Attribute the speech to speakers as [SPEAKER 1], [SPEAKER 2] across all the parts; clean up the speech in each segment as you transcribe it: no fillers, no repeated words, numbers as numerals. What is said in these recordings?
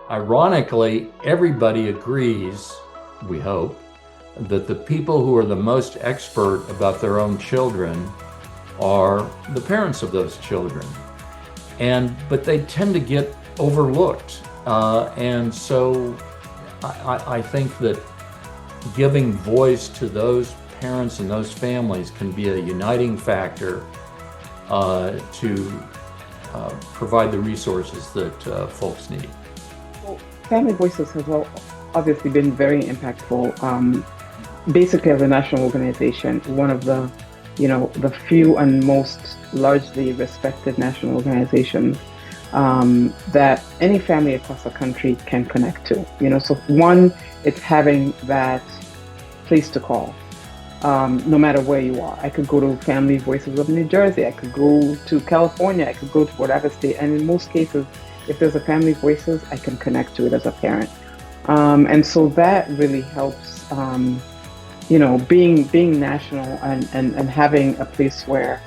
[SPEAKER 1] Ironically, everybody agrees, we hope, that the people who are the most expert about their own children are the parents of those children. But they tend to get overlooked. And so I think that giving voice to those parents and those families can be a uniting factor to provide the resources that folks need.
[SPEAKER 2] Well, Family Voices has obviously been very impactful. Basically, as a national organization, one of the few and most largely respected national organizations that any family across the country can connect to. So one, it's having that place to call, no matter where you are. I could go to Family Voices of New Jersey. I could go to California. I could go to whatever state. And in most cases, if there's a Family Voices, I can connect to it as a parent. And so that really helps, being national and having a place where,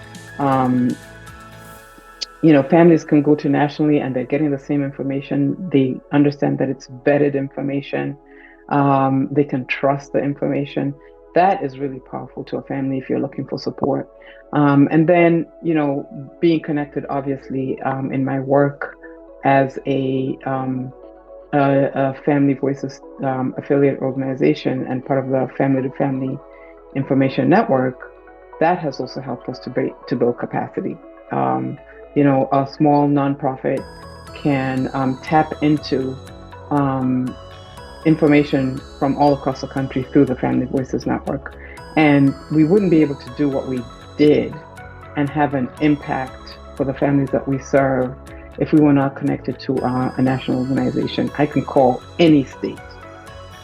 [SPEAKER 2] families can go to nationally and they're getting the same information. They understand that it's vetted information. They can trust the information. That is really powerful to a family if you're looking for support. And then, being connected, obviously, in my work as a Family Voices affiliate organization and part of the Family to Family Information Network, that has also helped us to build capacity. A small nonprofit can tap into information from all across the country through the Family Voices Network. And we wouldn't be able to do what we did and have an impact for the families that we serve if we were not connected to a national organization. I can call any state,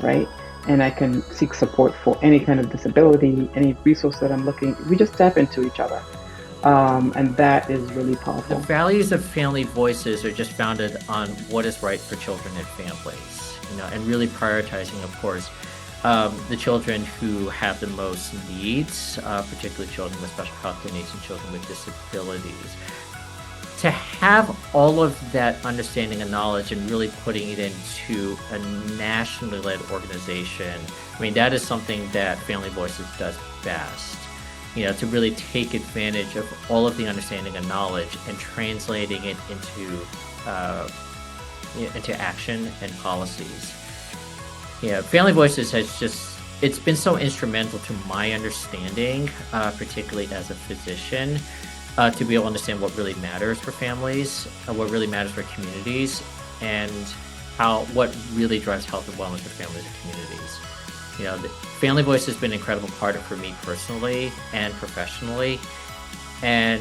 [SPEAKER 2] right? And I can seek support for any kind of disability, any resource that I'm looking. We just tap into each other. And that is really powerful.
[SPEAKER 3] The values of Family Voices are just founded on what is right for children and families, and really prioritizing, of course, the children who have the most needs, particularly children with special healthcare needs and children with disabilities. To have all of that understanding and knowledge and really putting it into a nationally led organization, that is something that Family Voices does best. To really take advantage of all of the understanding and knowledge and translating it into action and policies. Family Voices it's been so instrumental to my understanding, particularly as a physician, to be able to understand what really matters for families, what really matters for communities, and what really drives health and wellness for families and communities. The Family Voice has been an incredible part for me personally and professionally. And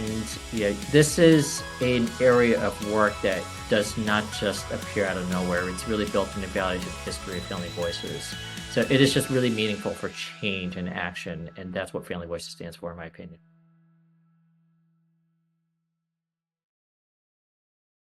[SPEAKER 3] this is an area of work that does not just appear out of nowhere. It's really built in the values and history of Family Voices. So it is just really meaningful for change and action. And that's what Family Voices stands for, in my opinion.